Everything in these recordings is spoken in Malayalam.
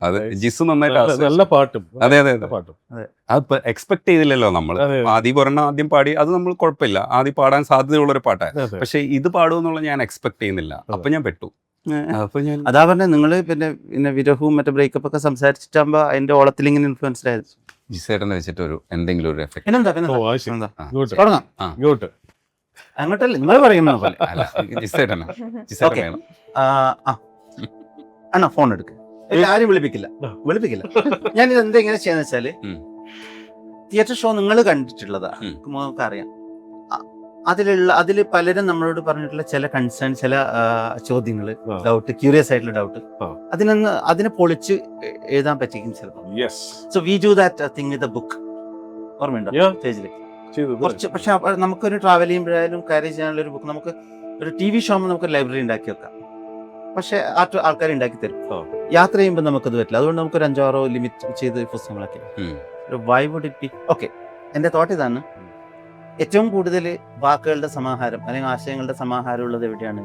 അത് ജിസ് നന്നായിട്ട് നല്ല പാട്ടും. അതെ അതെ അതെ പാട്ടും അത് എക്സ്പെക്ട് ചെയ്തില്ലല്ലോ നമ്മൾ. ആദ്യം പാടി അത് നമ്മൾ കുഴപ്പമില്ല, ആദ്യം പാടാൻ സാധ്യതയുള്ള ഒരു പാട്ടാണ്. പക്ഷെ ഇത് പാടുമെന്നുള്ള ഞാൻ എക്സ്പെക്ട് ചെയ്യുന്നില്ല. അപ്പൊ ഞാൻ പെട്ടു. അപ്പൊ ഞാൻ അതാ പറഞ്ഞ നിങ്ങള് പിന്നെ വിരഹവും മറ്റേ ബ്രേക്കപ്പ് ഒക്കെ സംസാരിച്ചിട്ടാകുമ്പോ അതിന്റെ ഓളത്തിൽ ഇങ്ങനെ ഇൻഫ്ലുവൻസ്ഡ് ആയത്. ജിസേട്ടനെ വെച്ചിട്ട് ഒരു എന്തെങ്കിലും ഒരു എഫക്ട് തുടങ്ങാം. അങ്ങോട്ടല്ലേ നിങ്ങൾ പറയുന്ന പോലെ. ജിസേട്ടനാ ഓക്കെ അണ്ണാ ഫോൺ എടുക്ക്. ആരും വിളിപ്പിക്കില്ല. ഞാനിത് എന്താ ഇങ്ങനെ ചെയ്യാന്ന് വെച്ചാല് തിയേറ്റർ ഷോ നിങ്ങൾ കണ്ടിട്ടുള്ളതാ, നമുക്ക് അറിയാം. അതിൽ പലരും നമ്മളോട് പറഞ്ഞിട്ടുള്ള ചില കൺസേൺ, ചില ചോദ്യങ്ങൾ, ഡൗട്ട്, ക്യൂരിയസ് ആയിട്ടുള്ള ഡൗട്ട്, അതിനെ പൊളിച്ച് എഴുതാൻ പറ്റിക്കും ചിലപ്പോൾ. So we do that thing with a book. ഓർമ്മയുണ്ടോ സ്റ്റേജിൽ കുറച്ച്? പക്ഷെ നമുക്കൊരു ട്രാവൽ ചെയ്യുമ്പോഴായാലും ക്യാരി ചെയ്യാനുള്ള ഒരു ബുക്ക്, നമുക്ക് ഒരു TV ഷോ ആകുമ്പോൾ നമുക്ക് ലൈബ്രറി ഉണ്ടാക്കി വെക്കാം. പക്ഷെ ആൾക്കാർ ഉണ്ടാക്കി തരും. യാത്ര ചെയ്യുമ്പോൾ നമുക്കത് പറ്റില്ല. അതുകൊണ്ട് നമുക്കൊരു 5-6 ലിമിറ്റ് ചെയ്ത് പുസ്തകങ്ങളൊക്കെ. Why would it be? Okay, എന്റെ തോട്ട് ഇതാണ്. ഏറ്റവും കൂടുതൽ വാക്കുകളുടെ സമാഹാരം അല്ലെങ്കിൽ ആശയങ്ങളുടെ സമാഹാരം ഉള്ളത് എവിടെയാണ്?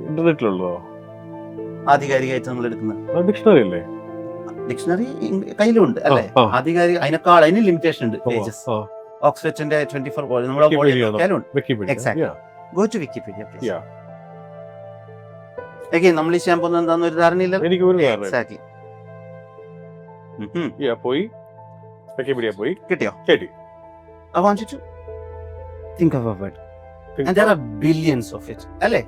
ഇന്റർനെറ്റിലുള്ളോ? ആധികാരികമായിട്ട് നമ്മൾ എടുക്കുന്നത് ഡിക്ഷണറി അല്ലേ? ഡിക്ഷണറി കയ്യിലുണ്ട് അല്ലേ? ആധികാരിക അതിന് ലിമിറ്റേഷൻ ഉണ്ട്. പേജസ് ഓക്സ്ഫോർഡിന്റെ 24 പോലെ നമ്മളെ go to Wikipedia please. Okay, നമ്മൾ ഈ ചെയ്യാൻ പോകുന്നത് എന്താണെന്ന് ഒരു ധാരണയില്ല. എനിക്ക് ഒരു ധാരണ. പോയി വിക്കിപീഡിയ പോയി കിട്ടിയോ? കേട്ടി. I want you to think of a word. And there are billions of it. അല്ലേ?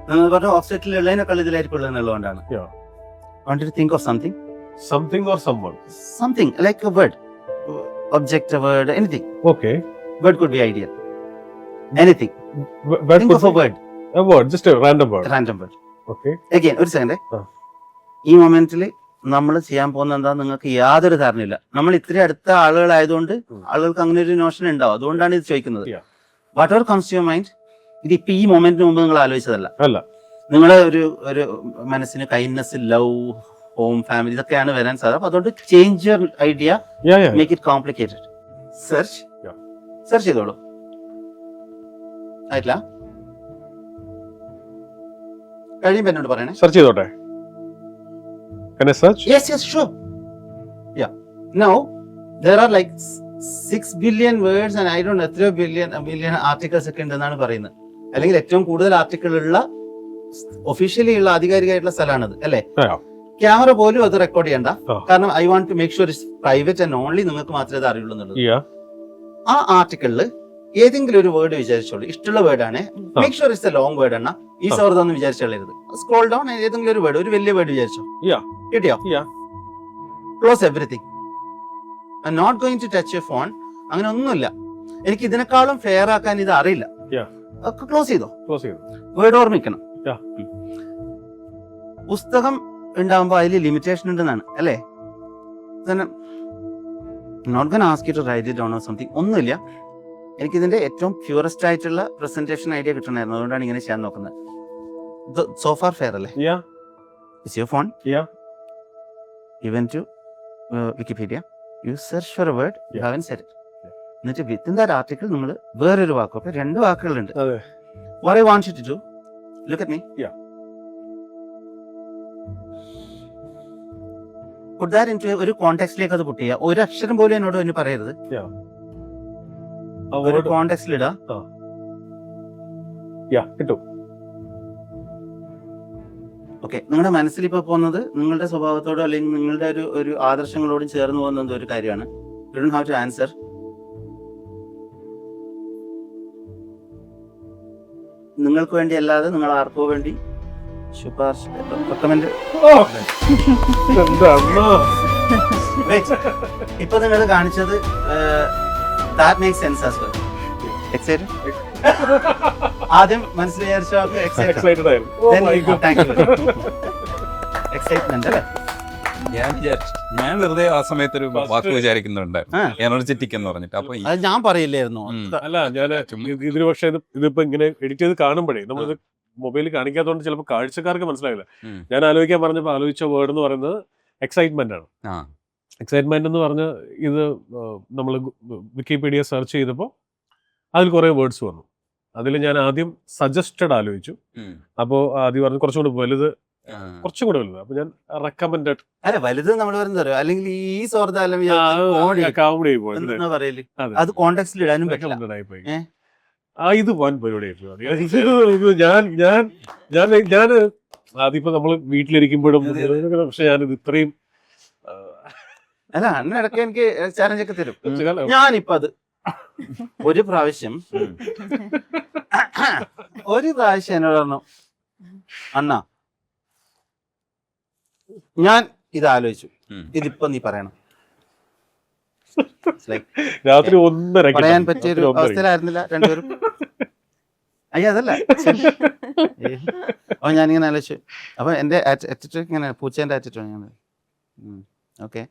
നമ്മൾ പറഞ്ഞ ഓഫ്സെറ്റിൽ ഉള്ളതിനേക്കാൾ ഇതിലായിരിക്കും ഉള്ളതെന്നുള്ളതുകൊണ്ടാണ്. I want you to think of something. Something or someone. Something like a word. Object, a word, anything. Okay. Word could be ideal. Anything. Think of a word. A word, just a random word. Random word. Okay. Again, ഒരു സെക്കൻഡ്. ഈ മൊമെന്റിൽ നമ്മൾ ചെയ്യാൻ പോകുന്ന എന്താ നിങ്ങൾക്ക് യാതൊരു ധാരണയില്ല. നമ്മൾ ഇത്രയും അടുത്ത ആളുകളായതുകൊണ്ട് ആളുകൾക്ക് അങ്ങനെ ഒരു നോഷൻ ഉണ്ടാവും. അതുകൊണ്ടാണ് ഇത് ചോദിക്കുന്നത്. Whatever comes to your mind. ഇത് ഇപ്പൊ ഈ മൊമെന്റിന് മുമ്പ് നിങ്ങൾ ആലോചിച്ചതല്ല. നിങ്ങളെ ഒരു മനസ്സിന് കൈൻഡ്നെസ്, ലവ്, ഹോം, ഫാമിലി ഇതൊക്കെയാണ് വരാൻ സാധ്യത. അപ്പൊ അതുകൊണ്ട് change your idea, make it complicated. Search ചെയ്തോളൂ. ആയിട്ടില്ല? കഴിയുമ്പോ എന്നോട് പറയണേ. സെർച്ച് ചെയ്തോട്ടെ. Can I search? Yes, sure. Yeah. Now, there are like 6 billion words and I don't know, 3 billion articles ഒക്കെ ഉണ്ടെന്നാണ് പറയുന്നത്. അല്ലെങ്കിൽ ഏറ്റവും കൂടുതൽ ആർട്ടിക്കിൾ ഉള്ള ഒഫീഷ്യലി ഉള്ള ആധികാരികമായിട്ടുള്ള സ്ഥലമാണത് അല്ലേ? ക്യാമറ പോലും അത് റെക്കോർഡ് ചെയ്യണ്ട. കാരണം I want to make sure it's private and only നിങ്ങൾക്ക് മാത്രമേ അത് അറിയുള്ളൂ എന്നുള്ളത്. ആ ആർട്ടിക്കിളിൽ ഏതെങ്കിലും ഒരു വേർഡ് വിചാരിച്ചോളൂ. ഇഷ്ടമുള്ള വേർഡാണ്. Make sure it's a long word ആണ്. ഈ സൗഹൃദം വിചാരിച്ചോളരുത്. സ്ക്രോൾ ഡൗൺ, ഏതെങ്കിലും ഒരു വേർഡ്, ഒരു വലിയ വേർഡ് വിചാരിച്ചോ. കിട്ടിയോ? Close everything. I am not going to touch your phone. അങ്ങനെ ഒന്നുമില്ല. എനിക്ക് ഇതിനേക്കാളും ഫെയർ ആക്കാൻ ഇത് അറിയില്ല. ക്ലോസ് ചെയ്തോ. വേർഡ് ഓർമ്മിക്കണം. പുസ്തകം ഉണ്ടാകുമ്പോ അതിൽ ലിമിറ്റേഷൻ ഉണ്ടെന്നാണ് അല്ലേ? Not gonna ask you to write it down or something. ഒന്നുമില്ല. എനിക്കിതിന്റെ ഏറ്റവും പ്യൂറസ്റ്റ് ആയിട്ടുള്ള പ്രസന്റേഷൻ ഐഡിയ കിട്ടണമായിരുന്നു. അതുകൊണ്ടാണ് ഇങ്ങനെ ചെയ്യാൻ നോക്കുന്നത്. സോ ഫാർ ഫെയർ അല്ലേ? Is your phone? You went to Wikipedia. You search for a word. You haven't said it. എന്നിട്ട് within that article നിങ്ങൾ വേറൊരു വാക്കോ, അപ്പൊ 2 വാക്കുകളുണ്ട്. What I want you to do, look at me. Put that into ഒരു കോണ്ടെക്സ്റ്റിലേക്ക് അത് പുട്ട് ചെയ്യുക. ഒരു അക്ഷരം പോലും എന്നോട് ഒന്ന് പറയരുത്. ഒരു കോണ്ടെക്സ്റ്റിൽ ഇടാ. കിട്ടും. ഓക്കെ, നിങ്ങളുടെ മനസ്സിൽ ഇപ്പൊ പോകുന്നത് നിങ്ങളുടെ സ്വഭാവത്തോടോ അല്ലെങ്കിൽ നിങ്ങളുടെ ഒരു ആദർശങ്ങളോടും ചേർന്ന് പോകുന്ന ഒരു കാര്യമാണ്. You don't have to answer. നിങ്ങൾക്ക് വേണ്ടി അല്ലാതെ നിങ്ങൾ ആർക്കോ വേണ്ടി ശുപാർശ റെക്കമെൻഡ്. ഇപ്പൊ നിങ്ങൾ കാണിച്ചത് that makes sense as well. Excited? ആദ്യം മനസ്സിൽ വിചാരിച്ചോ? Excited ആയിരുന്നു. എക്സൈറ്റ്മെന്റ് അല്ലേ? ഞാൻ വെറുതെ ആ സമയത്ത് ഒരു വാക്ക് വിചാരിക്കുന്നുണ്ടായിരുന്നു, എനർജറ്റിക് എന്ന് പറഞ്ഞിട്ട്. അപ്പൊ അത് ഞാൻ പറയില്ലായിരുന്നു. അല്ല, ഞാൻ ഇതിന് പക്ഷേ ഇതിപ്പോ ഇങ്ങനെ എഡിറ്റ് ചെയ്ത് കാണുമ്പോഴേ നമ്മളിത് മൊബൈലിൽ കാണിക്കാത്തതുകൊണ്ട് ചിലപ്പോൾ കാഴ്ചക്കാർക്ക് മനസ്സിലാവില്ല. ഞാൻ ആലോചിച്ച വേർഡ് എന്ന് പറയുന്നത് എക്സൈറ്റ്മെന്റ് ആണ്. എക്സൈറ്റ്മെന്റ് എന്ന് പറഞ്ഞ ഇത് നമ്മൾ വിക്കിപീഡിയ സെർച്ച് ചെയ്തപ്പോൾ അതിൽ കുറേ വേർഡ്സ് വന്നു. അതിൽ ഞാൻ ആദ്യം സജസ്റ്റഡ് ആലോചിച്ചു. അപ്പോൾ ആദ്യം പറഞ്ഞു കുറച്ചുകൂടി വലുത് കുറച്ചും കൂടെ വലുത്. അപ്പൊ ഞാൻ റെക്കമെൻഡഡ് അല്ല വലുത് നമ്മൾ പറയുന്നത് അല്ലെങ്കിൽ ഈ സൗഹൃദം കോമഡി പോയത് പറയല് അത് കോണ്ടാക്സിൽ ഇടാനും പറ്റില്ല. recommended ആയിപ്പോയി. ഇത് വൻ പരിപാടിയായിരുന്നു. ഞാൻ അതിപ്പോ നമ്മള് വീട്ടിലിരിക്കുമ്പോഴും പക്ഷെ ഞാനിത് ഇത്രയും അല്ല അണ്ണ ഇടയ്ക്ക് എനിക്ക് ചാലഞ്ച് ഒക്കെ തരും. ഞാനിപ്പോ അത് ഒരു പ്രാവശ്യം എന്നോട് പറഞ്ഞു, അണ്ണ ഞാൻ ഇത് ആലോചിച്ചു, ഇതിപ്പോ നീ പറയണം. രാത്രി 1:30 പറയാൻ പറ്റിയൊരു അവസ്ഥയിലായിരുന്നില്ല രണ്ടുപേരും. അയ്യ അതല്ല അപ്പൊ ഞാനിങ്ങനെ ആലോചിച്ചു. അപ്പൊ എന്റെ ആറ്റിറ്റ്യൂഡ് ഇങ്ങനെ പൂച്ചേന്റെ ആറ്റിറ്റ്യൂഡ് ഞാൻ ഓക്കെ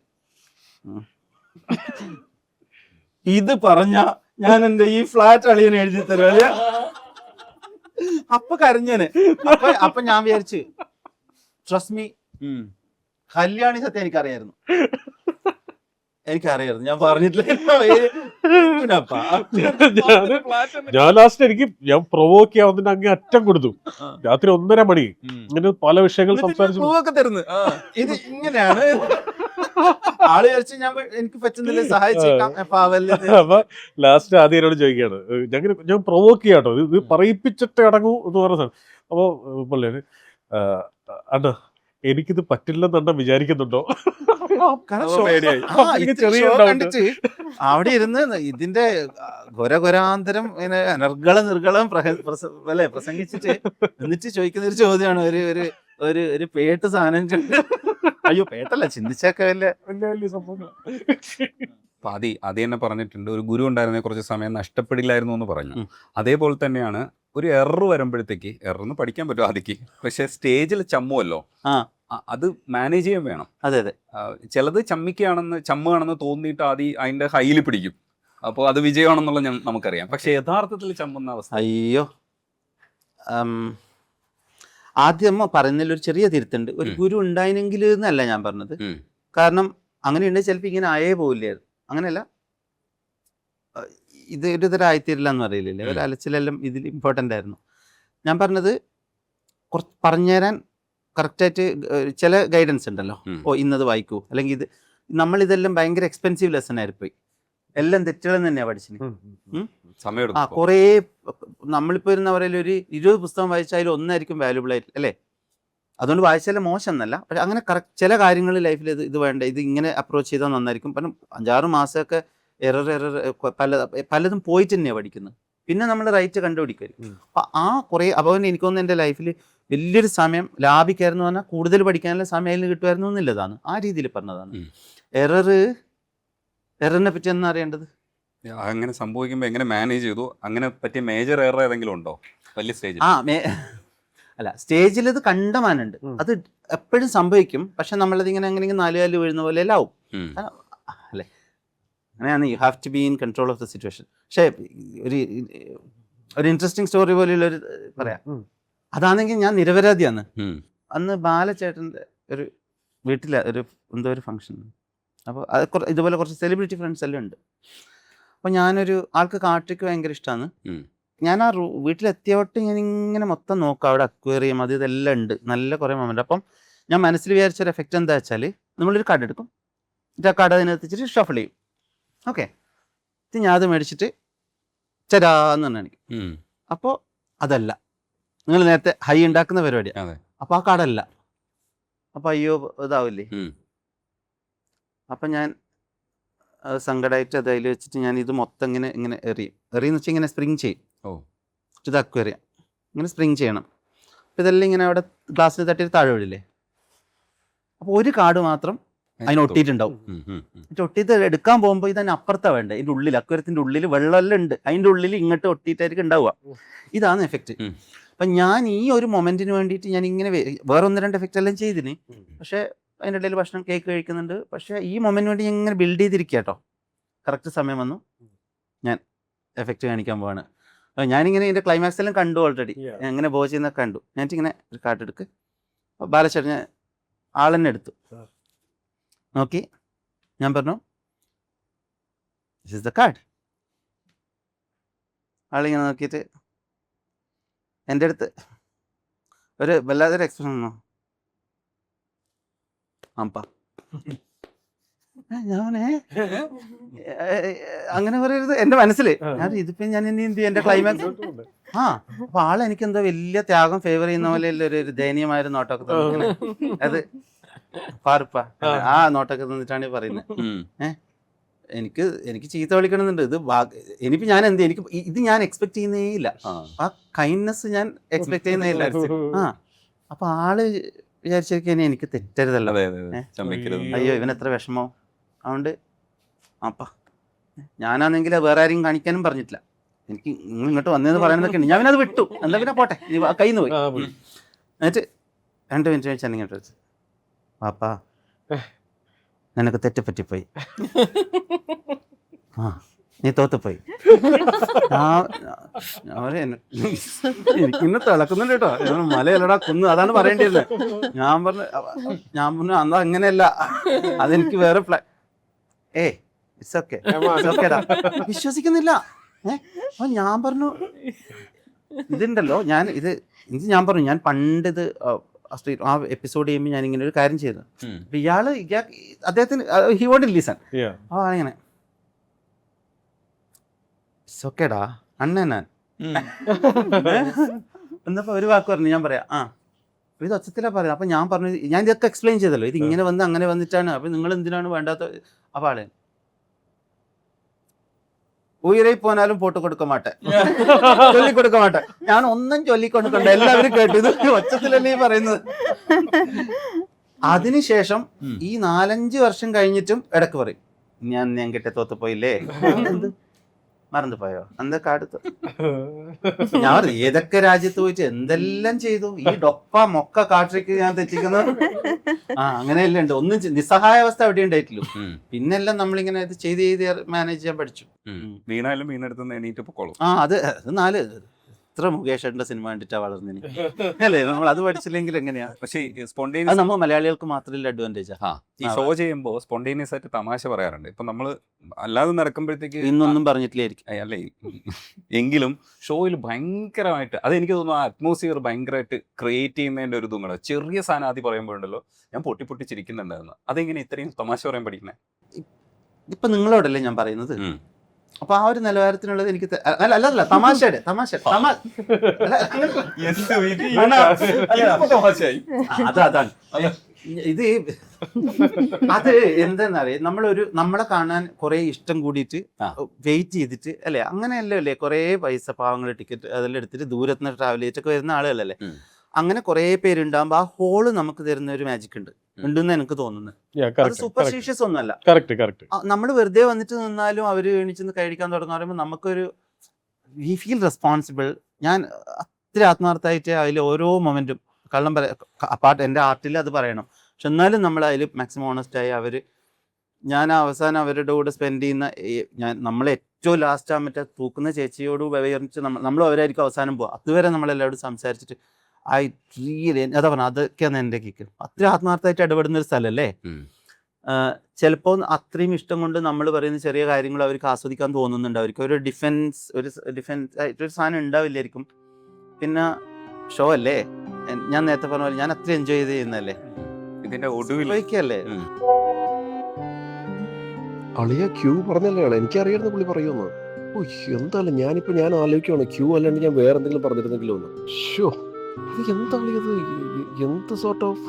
ഇത് പറഞ്ഞ ഞാൻ എന്റെ ഈ ഫ്ലാറ്റ് അളിയനെ എഴുതി തരുക. അപ്പൊ കരഞ്ഞന്. അപ്പൊ ഞാൻ വിചാരിച്ചു ട്രസ്റ്റ് മീ കല്യാണി സത്യം എനിക്കറിയായിരുന്നു. ഞാൻ പറഞ്ഞിട്ടില്ല. ഞാൻ ലാസ്റ്റ് ഞാൻ പ്രൊവോക്ക് ചെയ്യാവുന്നതിന് അങ്ങേ അറ്റം കൊടുത്തു. രാത്രി 1:30 മണി ഇങ്ങനെ പല വിഷയങ്ങൾ സംസാരിച്ചു തരുന്നു. ഇത് ഇങ്ങനെയാണ് ആള് വിചാരിച്ചു ഞാൻ എനിക്ക് പറ്റുന്നില്ല സഹായിച്ചേക്കാം. അപ്പൊ ലാസ്റ്റ് ആദ്യം എന്നോട് ചോദിക്കുകയാണ്, ഞാൻ പ്രൊവോക്ക് ചെയ്യാട്ടോ, ഇത് പറയിപ്പിച്ചിട്ട് അടങ്ങൂ എന്ന് പറഞ്ഞ. അപ്പൊ പള്ളിയാണ് അണ്ണ എനിക്കിത് പറ്റില്ലെന്ന് വിചാരിക്കുന്നുണ്ടോ? അവിടെ ഇരുന്ന് ഇതിന്റെ ഘോരാന്തരം ഇങ്ങനെ നിർഗളം അല്ലെ പ്രസംഗിച്ചിട്ട് എന്നിട്ട് ചോദിക്കുന്ന ഒരു ചോദ്യമാണ്, ഒരു പേട്ട് സാധനം. അയ്യോ പേട്ടല്ല, ചിന്തിച്ചൊക്കെ വലിയ സംഭവം. ആദി തന്നെ പറഞ്ഞിട്ടുണ്ട്, ഒരു ഗുരു ഉണ്ടായിരുന്ന കുറച്ച് സമയം നഷ്ടപ്പെടില്ലായിരുന്നു എന്ന് പറഞ്ഞു. അതേപോലെ തന്നെയാണ് ഒരു എറർ വരുമ്പോഴത്തേക്ക്, എറർന്ന് പഠിക്കാൻ പറ്റും ആദിക്ക്, പക്ഷെ സ്റ്റേജിൽ ചമ്മുമല്ലോ, അത് മാനേജ് ചെയ്യാൻ വേണം. അതെ അതെ. ചിലത് ചമ്മുകയാണെന്ന് തോന്നിയിട്ട് അതിന്റെ ഹൈയിൽ പിടിക്കും, അപ്പോൾ അത് വിജയമാണെന്നുള്ള നമുക്കറിയാം. പക്ഷെ യഥാർത്ഥത്തിൽ ചമ്മുന്ന അവസ്ഥ. അയ്യോ, ആദ്യം പറയുന്നതിൽ ഒരു ചെറിയ തിരുത്തുണ്ട്. ഒരു ഗുരു ഉണ്ടായിരുന്നെങ്കിൽ എന്നല്ല ഞാൻ പറഞ്ഞത്. കാരണം അങ്ങനെയുണ്ടെങ്കിൽ ചിലപ്പോൾ ഇങ്ങനെ ആയേ പോവില്ലായിരുന്നു. അങ്ങനെയല്ല, ഇത് ഒരു തരം ആയിത്തീരില്ല എന്ന് പറയില്ലേ, ഒരു അലച്ചിലെല്ലാം ഇതിൽ ഇമ്പോർട്ടൻ്റ് ആയിരുന്നു. ഞാൻ പറഞ്ഞത് കുറച്ച് പറഞ്ഞുതരാൻ കറക്റ്റായിട്ട് ചില ഗൈഡൻസ് ഉണ്ടല്ലോ. ഇന്നത് വായിക്കൂ, അല്ലെങ്കിൽ ഇത് നമ്മളിതെല്ലാം ഭയങ്കര എക്സ്പെൻസീവ് ലെസൺ ആയിപ്പോയി. എല്ലാം തെറ്റുകളെന്ന് തന്നെയാണ് പഠിച്ചത്. കുറേ നമ്മളിപ്പോൾ ഇരുന്ന പറയൽ ഒരു 20 പുസ്തകം വായിച്ചാൽ ഒന്നായിരിക്കും വാല്യുബിൾ ആയിട്ട് അല്ലേ. അതുകൊണ്ട് വായിച്ചാലും മോശം എന്നല്ല, പക്ഷെ അങ്ങനെ കറക്റ്റ് ചില കാര്യങ്ങൾ ലൈഫിൽ ഇത് വേണ്ട, ഇത് ഇങ്ങനെ അപ്രോച്ച് ചെയ്താൽ നന്നായിരിക്കും. കാരണം 5-6 മാസമൊക്കെ എറർ പലതും പോയിട്ട് തന്നെയാണ് പഠിക്കുന്നത്. പിന്നെ നമ്മൾ റൈറ്റ് കണ്ടുപിടിക്കും. അപ്പം കുറേ അപ്പോൾ എനിക്ക് തോന്നുന്നു എൻ്റെ ലൈഫിൽ വലിയൊരു സമയം ലാഭിക്കായിരുന്നു പറഞ്ഞാൽ കൂടുതൽ പഠിക്കാനുള്ള സമയം അതിൽ കിട്ടുമായിരുന്നു എന്നുള്ളതാണ്. ആ രീതിയിൽ പറഞ്ഞതാണ്. എററിനെ പറ്റി എന്നാ അറിയേണ്ടത്? അങ്ങനെ സംഭവിക്കുമ്പോൾ എങ്ങനെ മാനേജ് ചെയ്തു? അങ്ങനെ പറ്റിയ മേജർ എറർ ഏതെങ്കിലും ഉണ്ടോ വലിയ സ്റ്റേജിൽ? അല്ല, സ്റ്റേജിൽ ഇത് കണ്ടമാനുണ്ട്, അത് എപ്പോഴും സംഭവിക്കും. പക്ഷെ നമ്മളത് ഇങ്ങനെ അങ്ങനെ 4 കാലിൽ വീഴുന്ന പോലെ എല്ലാം ആവും അല്ലേ. അങ്ങനെയാണ് you have to be in control of the situation. പക്ഷേ ഒരു ഇൻട്രസ്റ്റിംഗ് സ്റ്റോറി പോലെയുള്ളൊരു പറയാം. അതാണെങ്കിൽ ഞാൻ നിരപരാധിയാണ്. അന്ന് ബാലചേട്ടൻ്റെ ഒരു വീട്ടിലെ എന്തോ ഒരു ഫംഗ്ഷൻ. അപ്പോൾ അത് ഇതുപോലെ കുറച്ച് സെലിബ്രിറ്റി ഫ്രണ്ട്സ് എല്ലാം ഉണ്ട്. അപ്പോൾ ഞാനൊരു ആൾക്ക് കാട്ടിക്ക് ഭയങ്കര ഇഷ്ടമാണ്. ഞാൻ ആ വീട്ടിലെത്തിയോട്ട് ഞാൻ ഇങ്ങനെ മൊത്തം നോക്കാം, അവിടെ അക്വേറിയം അത് ഇതെല്ലാം ഉണ്ട്, നല്ല കുറേ മൊമെൻ്റ്. അപ്പം ഞാൻ മനസ്സിൽ വിചാരിച്ചൊരു എഫക്റ്റ് എന്താ വെച്ചാൽ, നമ്മളൊരു കാർഡ് എടുക്കും, എന്നിട്ട് ആ കാർഡ് അതിനകത്തിച്ചിട്ട് ഷഫിൾ ചെയ്യും. ഓക്കെ, ഇത് ഞാൻ അത് മേടിച്ചിട്ട് ചരാന്ന് തന്നെ കാണിക്കും. അപ്പോൾ അതല്ല, നിങ്ങൾ നേരത്തെ ഹൈ ഉണ്ടാക്കുന്ന പരിപാടിയാണ്. അപ്പോൾ ആ കാർഡല്ല. അപ്പോൾ അയ്യോ ഇതാവില്ലേ. അപ്പം ഞാൻ സങ്കടമായിട്ട് അത് അതിൽ വെച്ചിട്ട് ഞാൻ ഇത് മൊത്തം ഇങ്ങനെ എറിയെന്ന് വെച്ചാൽ ഇങ്ങനെ സ്പ്രിങ് ചെയ്യും. ഇത് അക്വേറിയം ഇങ്ങനെ സ്പ്രിങ് ചെയ്യണം. അപ്പോൾ ഇതെല്ലാം ഇങ്ങനെ അവിടെ ഗ്ലാസ്സിൽ തട്ടിയിട്ട് താഴെ വീഴില്ലേ. അപ്പോൾ ഒരു കാർഡ് മാത്രം അതിന് ഒട്ടിയിട്ടുണ്ടാവും. ഒട്ടിയിട്ട് എടുക്കാൻ പോകുമ്പോൾ ഇതന്നെ അപ്പുറത്താണ് വേണ്ടത്. ഇതിൻ്റെ ഉള്ളിൽ അക്വേറിയത്തിൻ്റെ ഉള്ളിൽ വെള്ളമെല്ലാം ഉണ്ട്, അതിൻ്റെ ഉള്ളിൽ ഇങ്ങോട്ട് ഒട്ടിയിട്ടായിരിക്കും ഉണ്ടാവുക. ഇതാണ് എഫക്റ്റ്. അപ്പം ഞാൻ ഈ ഒരു മൊമെൻറ്റിന് വേണ്ടിയിട്ട് ഞാൻ ഇങ്ങനെ വേറെ 1-2 എഫക്റ്റ് എല്ലാം ചെയ്തിന്. പക്ഷേ അതിൻ്റെ ഇടയിൽ ഭക്ഷണം കേക്ക് കഴിക്കുന്നുണ്ട്. പക്ഷേ ഈ മൊമെൻറ്റിന് വേണ്ടി ഞാൻ ഇങ്ങനെ ബിൽഡ് ചെയ്തിരിക്കുക കേട്ടോ. കറക്റ്റ് സമയം വന്നു, ഞാൻ എഫക്റ്റ് കാണിക്കാൻ പോവാണ്. ഞാനിങ്ങനെ ഇതിൻ്റെ ക്ലൈമാക്സ് എല്ലാം കണ്ടു ഓൾറെഡി. എങ്ങനെ ബോ ചെയ്യുന്നൊക്കെ കണ്ടു. ഞാനിങ്ങനെ ഒരു കാർഡ് എടുക്ക്, ബാലചേട്ടൻ ഞാൻ ആളെന്നെ എടുത്തു നോക്കി. ഞാൻ പറഞ്ഞു ദിസ് ഇസ് ദ കാർഡ്. ആളിങ്ങനെ നോക്കിയിട്ട് എൻ്റെ അടുത്ത് ഒരു വല്ലാതൊരു എക്സ്പ്രഷൻ വന്നു. അപ്പ ഞാനേ അങ്ങനെ പറയരുത് എന്റെ മനസ്സില്. ഞാൻ ഇതിപ്പോ ഞാൻ ഇനി എന്ത് ചെയ്യും, എന്റെ ക്ലൈമാക്സ്. അപ്പൊ ആളെനിക്ക് എന്തോ വലിയ ത്യാഗം ഫേവർ ചെയ്യുന്ന പോലെ ഒരു ദയനീയമായ നോട്ടൊക്കെ തന്നെ. അത് പാറുപ്പ ആ നോട്ടൊക്കെ തന്നിട്ടാണ് പറയുന്നത്. എനിക്ക് ചീത്ത വിളിക്കണമെന്നുണ്ട്. ഇത് എനിക്ക് ഞാൻ എന്ത് എനിക്ക് ഇത് ഞാൻ എക്സ്പെക്ട് ചെയ്യുന്നേ ഇല്ല. ആ കൈൻഡ്നെസ് ഞാൻ എക്സ്പെക്ട് ചെയ്യുന്നേ ഇല്ല. അപ്പൊ ആള് വിചാരിച്ചിരിക്കാൻ എനിക്ക് തെറ്റരുതല്ലോ. അയ്യോ ഇവൻ എത്ര വിഷമോ. അതുകൊണ്ട് അപ്പ ഞാനാണെങ്കിൽ വേറെ ആരെയും കാണിക്കാനും പറഞ്ഞിട്ടില്ല. എനിക്ക് നിങ്ങൾ ഇങ്ങോട്ട് വന്നതെന്ന് പറയാനൊക്കെ ഉണ്ട്. ഞാൻ പിന്നെ അത് വിട്ടു. എന്താ പിന്നെ പോട്ടെ, കയ്യിൽ നിന്ന് പോയി. എന്നിട്ട് 2 മിനിറ്റ് വെച്ചാൽ ഇങ്ങോട്ട് വെച്ച്, പാപ്പാ നിനക്ക് തെറ്റുപറ്റിപ്പോയി, നീ തോത്തുപോയി. എനിക്കിന്ന് തിളക്കുന്നുണ്ട് കേട്ടോ. മലയല്ലടാ കുന്ന്, അതാണ് പറയേണ്ടിയിരുന്നത്. ഞാൻ പറഞ്ഞു അന്ന് അങ്ങനെയല്ല, അതെനിക്ക് വേറെ ഇറ്റ്സ് ഓക്കെ വിശ്വസിക്കുന്നില്ല. അപ്പൊ ഞാൻ പറഞ്ഞു ഇതുണ്ടല്ലോ, ഞാൻ പറഞ്ഞു ഞാൻ പണ്ട് ഇത് ആ എപ്പിസോഡ് ചെയ്യുമ്പോൾ ഞാൻ ഇങ്ങനെ ഒരു കാര്യം ചെയ്തു. അപ്പൊ അദ്ദേഹത്തിന് ഹി വോണ്ട് ലിസൺ. അപ്പൊ അങ്ങനെ ഓക്കേടാ അണ്ണനാ എന്നപ്പോ ഒരു വാക്ക് പറഞ്ഞു. ഞാൻ പറയാം ഇത് ഒച്ചത്തിലാ പറയാം. അപ്പൊ ഞാൻ പറഞ്ഞു ഞാൻ ഇതൊക്കെ എക്സ്പ്ലെയിൻ ചെയ്തല്ലോ, ഇത് ഇങ്ങനെ വന്ന് അങ്ങനെ വന്നിട്ടാണ്. അപ്പൊ നിങ്ങൾ എന്തിനാണ് വേണ്ടാത്ത. അപ്പൊ ആളെ ഉയരായി പോനാലും പോട്ട് കൊടുക്ക മാട്ടെ, ചൊല്ലിക്കൊടുക്ക മാട്ടെ. ഞാൻ ഒന്നും ചൊല്ലിക്കൊടുക്കണ്ട, എല്ലാവരും കേട്ടു. ഇത് ഒച്ചത്തിലല്ലേ പറയുന്നത്. അതിനുശേഷം ഈ 4-5 വർഷം കഴിഞ്ഞിട്ടും ഇടക്ക് പറയും, ഞാൻ കിട്ടെ തോത്ത് പോയില്ലേ, മറന്നു പോയോ എന്തൊക്കെ അടുത്ത്. ഞാൻ പറഞ്ഞു ഏതൊക്കെ രാജ്യത്ത് പോയിട്ട് എന്തെല്ലാം ചെയ്തു, ഈ ഡൊപ്പ മൊക്ക കാട്ടിലേക്ക് ഞാൻ തെറ്റിക്കുന്നത്. അങ്ങനെയല്ലേ ഉണ്ട്. ഒന്നും നിസ്സഹായാവസ്ഥ അവിടെ ഉണ്ടായിട്ടില്ല. പിന്നെല്ലാം നമ്മളിങ്ങനെ ഇത് ചെയ്ത് മാനേജ് ചെയ്യാൻ പഠിച്ചു. വീണാലും വീണെടുത്ത് എണീറ്റ് പൊക്കോളും. അത് 4 ഇത്ര മുകേഷേട്ടന്റെ സിനിമ കണ്ടിട്ടാ വളർന്നിനി അല്ലേ. നമ്മൾ അത് പഠിച്ചില്ലെങ്കിൽ എങ്ങനെയാ. പക്ഷേ അത് നമ്മൾ മലയാളികൾക്ക് മാത്രമല്ല അഡ്വാൻറ്റേജ്. ഈ ഷോ ചെയ്യുമ്പോൾ സ്പോണ്ടേനിയസ് ആയിട്ട് തമാശ പറയാറുണ്ട്. ഇപ്പൊ നമ്മള് അല്ലാതെ നടക്കുമ്പോഴത്തേക്ക് ഇന്നൊന്നും പറഞ്ഞിട്ടില്ലായിരിക്കും അല്ലേ. എങ്കിലും ഷോയിൽ ഭയങ്കരമായിട്ട് അതെനിക്ക് തോന്നുന്നു ആ അറ്റ്മോസ്ഫിയർ ഭയങ്കരമായിട്ട് ക്രിയേറ്റ് ചെയ്യുന്നതിന്റെ ഒരു ഇതും കൂടെ. ചെറിയ സാധനം ആദ്യം പറയുമ്പോഴുണ്ടല്ലോ ഞാൻ പൊട്ടി ചിരിക്കുന്നുണ്ടായിരുന്നു. അതെങ്ങനെ ഇത്രയും തമാശ പറയാൻ പഠിക്കണേ? ഇപ്പൊ നിങ്ങളോടല്ലേ ഞാൻ പറയുന്നത്. അപ്പൊ ആ ഒരു നിലവാരത്തിനുള്ളത് എനിക്ക് അല്ല തമാശയുടെ അതാണ് ഇത്. അത് എന്താന്നറിയാം, നമ്മളെ കാണാൻ കുറെ ഇഷ്ടം കൂടിയിട്ട് വെയിറ്റ് ചെയ്തിട്ട് അല്ലെ, അങ്ങനെയല്ലോ അല്ലേ. കുറെ പൈസ പാവങ്ങൾ ടിക്കറ്റ് അതെല്ലാം എടുത്തിട്ട് ദൂരത്തുനിന്ന് ട്രാവൽ ചെയ്തിട്ടൊക്കെ വരുന്ന ആളുകളല്ലേ. അങ്ങനെ കുറെ പേരുണ്ടാകുമ്പോ ആ ഹോള് നമുക്ക് തരുന്ന ഒരു മാജിക് ഉണ്ടെന്ന് എനിക്ക് തോന്നുന്നത്. അത് സൂപ്പർസ്റ്റിഷ്യസ് ഒന്നുമല്ല. നമ്മൾ വെറുതെ വന്നിട്ട് നിന്നാലും അവര് എണീച്ചെന്ന് കഴിക്കാൻ തുടങ്ങുന്ന പറയുമ്പോൾ നമുക്കൊരു വി ഫീൽ റെസ്പോൺസിബിൾ. ഞാൻ അത്ര ആത്മാർത്ഥമായിട്ട് അതിൽ ഓരോ മൊമെന്റും കള്ളം അപ്പാർട്ട് എൻ്റെ ആർട്ടിൽ അത് പറയണം. പക്ഷെ എന്നാലും നമ്മൾ അതിൽ മാക്സിമം ഓണസ്റ്റായി ഞാൻ അവസാനം അവരുടെ കൂടെ സ്പെൻഡ് ചെയ്യുന്ന നമ്മൾ ഏറ്റവും ലാസ്റ്റ് മറ്റേ തൂക്കുന്ന ചേച്ചിയോട് വിവരിച്ച് നമ്മൾ അവരായിരിക്കും അവസാനം പോവുക. അതുവരെ നമ്മളെല്ലാവരും സംസാരിച്ചിട്ട് അതാ പറഞ്ഞ അതൊക്കെയാണ് എൻ്റെ കിക്ക്. അത്ര ആത്മാർത്ഥമായിട്ട് ഇടപെടുന്ന ഒരു സ്ഥലമല്ലേ. ചിലപ്പോൾ അത്രയും ഇഷ്ടം കൊണ്ട് നമ്മൾ പറയുന്ന ചെറിയ കാര്യങ്ങൾ അവർക്ക് ആസ്വദിക്കാൻ തോന്നുന്നുണ്ട്. അവർക്ക് ഒരു ഡിഫൻസ് ആയിട്ടൊരു സാധനം ഉണ്ടാവില്ലായിരിക്കും. പിന്നെ ഷോ അല്ലേ, ഞാൻ നേരത്തെ പറഞ്ഞ പോലെ ഞാൻ അത്ര എൻജോയ് ചെയ്ത് ചെയ്യുന്നല്ലേ. ഇതിന്റെ ഒടുവിലല്ലേ അളിയ ക്യൂ പറഞ്ഞല്ലേ എനിക്കറിയായിരുന്നു പുള്ളി പറയുമെന്ന്. എന്തായാലും ഞാൻ ആലോചിക്കുകയാണ് ക്യൂ അല്ലാണ്ട് ഞാൻ വേറെ എന്തെങ്കിലും പറഞ്ഞിരുന്നെങ്കിലും ഒന്ന്. ഷോ എന്താളിയത്, എന്ത് sort of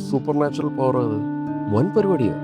super natural power അത്. വൻ പരിപാടിയാണ്.